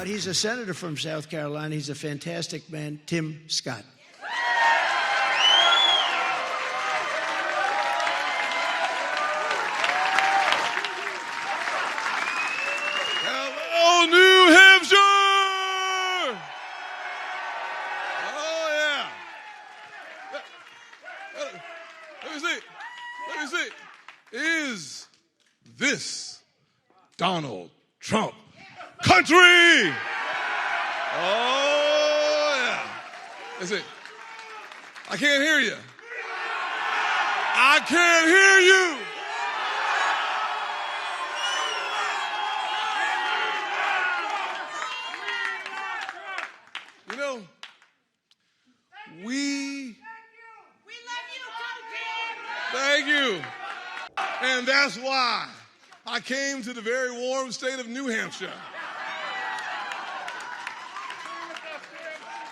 but he's a senator from South Carolina. He's a fantastic man, Tim Scott. Hello, New Hampshire! Oh, yeah. Let me see. Is this Donald Trump country? Oh, yeah. That's it. I can't hear you. I can't hear you. You know, we love you, Coach. Thank you. And that's why I came to the very warm state of New Hampshire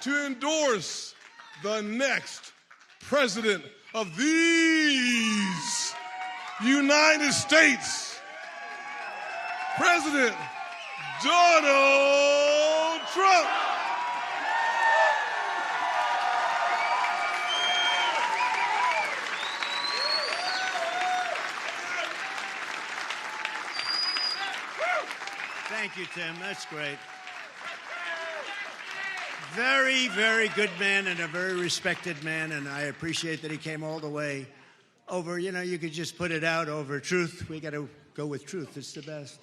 to endorse the next president of these United States, President Donald Trump. Thank you, Tim. That's great. Very, very good man and a very respected man, and I appreciate that he came all the way over. You know, you could just put it out over truth. We got to go with truth. It's the best.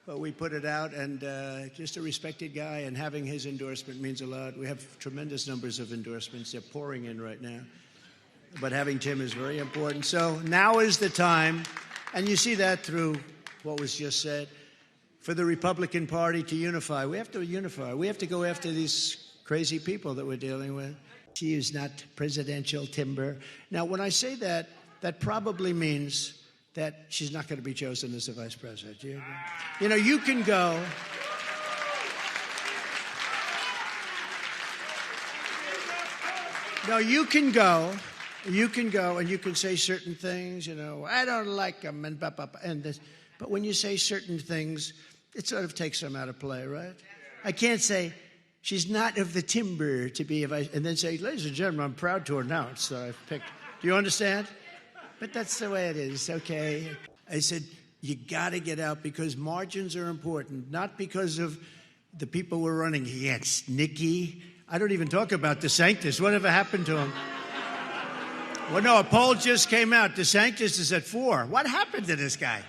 But we put it out, and just a respected guy, and having his endorsement means a lot. We have tremendous numbers of endorsements. They're pouring in right now. But having Tim is very important. So now is the time, and you see that through what was just said, for the Republican Party to unify. We have to unify. We have to go after these crazy people that we're dealing with. She is not presidential timber. Now, when I say that, that probably means that she's not going to be chosen as the vice president. You know, you can go. No, you can go and you can say certain things, you know, I don't like them and blah, blah, blah, and this. But when you say certain things, it sort of takes them out of play, right? I can't say she's not of the timber to be a vice, and then say, ladies and gentlemen, I'm proud to announce that I've picked. Do you understand? But that's the way it is, okay? I said, you got to get out because margins are important, not because of the people we're running against. Nikki, I don't even talk about DeSantis. Whatever happened to him? Well, no, a poll just came out. DeSantis is at 4. What happened to this guy?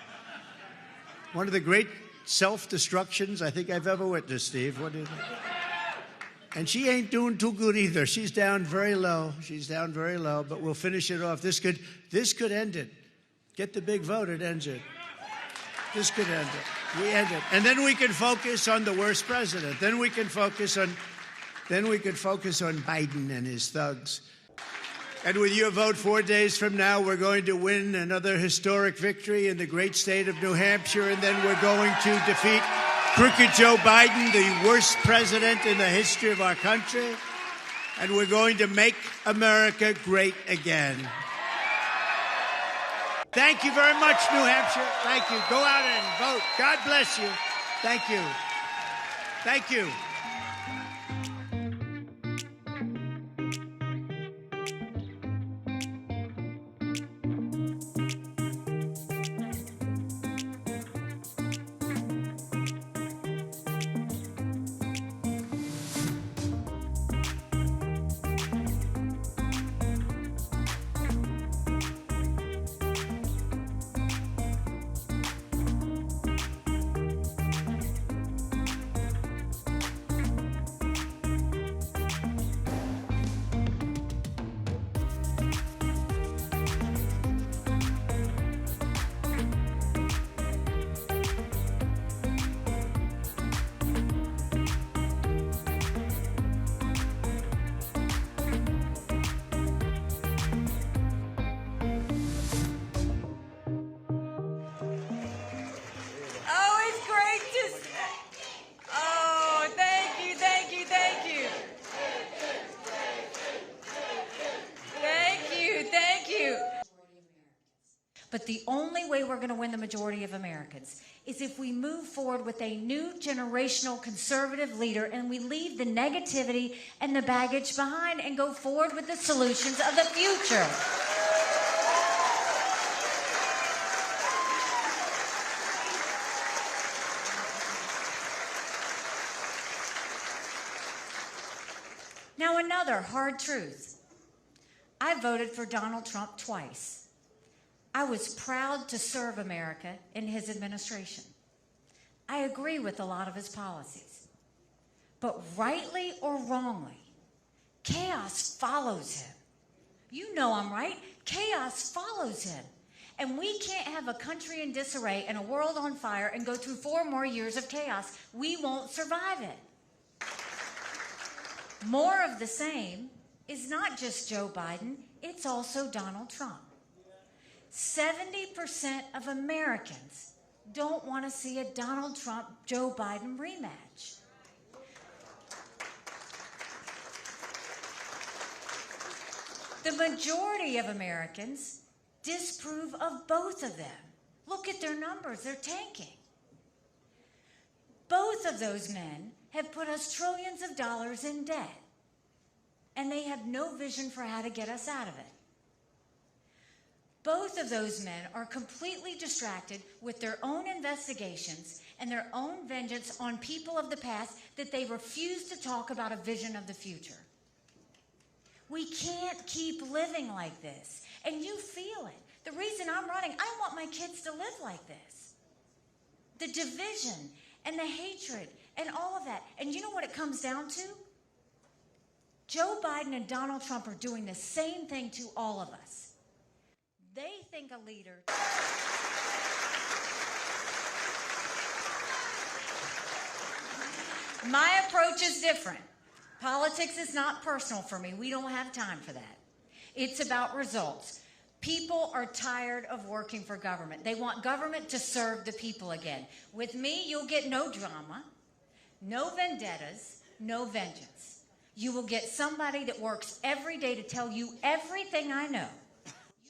One of the great self-destructions I think I've ever witnessed, Steve. What do you think? And she ain't doing too good either. She's down very low. She's down very low, but we'll finish it off. This could end it. Get the big vote, it ends it. This could end it. We end it. And then we can focus on the worst president. Then we can focus on Biden and his thugs. And with your vote 4 days from now, we're going to win another historic victory in the great state of New Hampshire, and then we're going to defeat crooked Joe Biden, the worst president in the history of our country, and we're going to make America great again. Thank you very much, New Hampshire. Thank you. Go out and vote. God bless you. Thank you. Thank you. But the only way we're going to win the majority of Americans is if we move forward with a new generational conservative leader and we leave the negativity and the baggage behind and go forward with the solutions of the future. Now, another hard truth. I voted for Donald Trump twice. I was proud to serve America in his administration. I agree with a lot of his policies. But rightly or wrongly, chaos follows him. You know I'm right. Chaos follows him. And we can't have a country in disarray and a world on fire and go through 4 more years of chaos. We won't survive it. More of the same is not just Joe Biden, it's also Donald Trump. 70% of Americans don't want to see a Donald Trump-Joe Biden rematch. The majority of Americans disapprove of both of them. Look at their numbers, they're tanking. Both of those men have put us trillions of dollars in debt, and they have no vision for how to get us out of it. Both of those men are completely distracted with their own investigations and their own vengeance on people of the past that they refuse to talk about a vision of the future. We can't keep living like this, and you feel it. The reason I'm running, I want my kids to live like this. The division and the hatred and all of that. And you know what it comes down to? Joe Biden and Donald Trump are doing the same thing to all of us. They think a leader... My approach is different. Politics is not personal for me. We don't have time for that. It's about results. People are tired of working for government. They want government to serve the people again. With me, you'll get no drama, no vendettas, no vengeance. You will get somebody that works every day to tell you everything I know.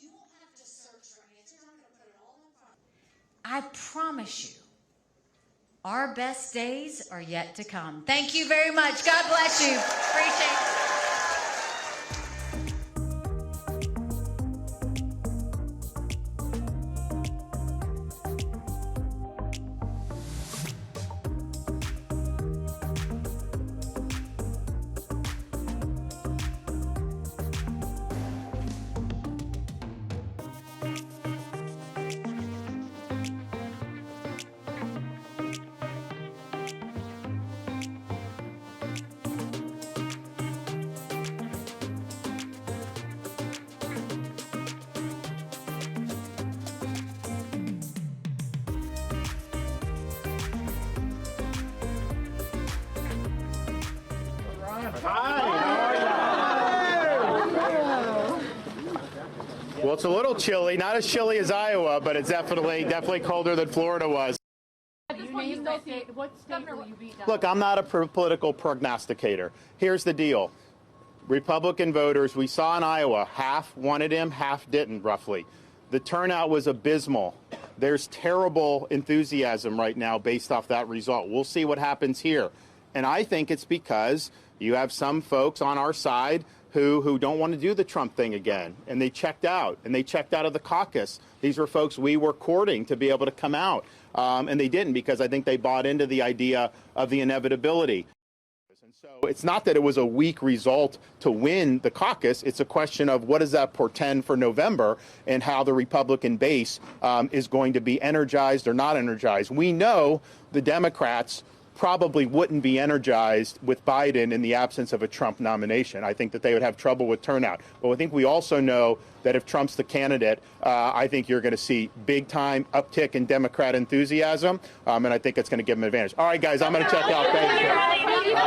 You won't have to search for answers. I'm going to put it all in front of you. I promise you, our best days are yet to come. Thank you very much. God bless you. Appreciate it. Well, it's a little chilly, not as chilly as Iowa, but it's definitely colder than Florida was. Look, I'm not a political prognosticator. Here's the deal. Republican voters, we saw in Iowa, half wanted him, half didn't, roughly. The turnout was abysmal. There's terrible enthusiasm right now based off that result. We'll see what happens here. And I think it's because you have some folks on our side who don't want to do the Trump thing again. And they checked out. And they checked out of the caucus. These were folks we were courting to be able to come out. And they didn't, because I think they bought into the idea of the inevitability. And so it's not that it was a weak result to win the caucus. It's a question of what does that portend for November and how the Republican base is going to be energized or not energized. We know the Democrats probably wouldn't be energized with Biden in the absence of a Trump nomination. I think that they would have trouble with turnout. But I think we also know that if Trump's the candidate, I think you're going to see big-time uptick in Democrat enthusiasm, and I think it's going to give them an advantage. All right, guys, I'm going to check out. Thank you.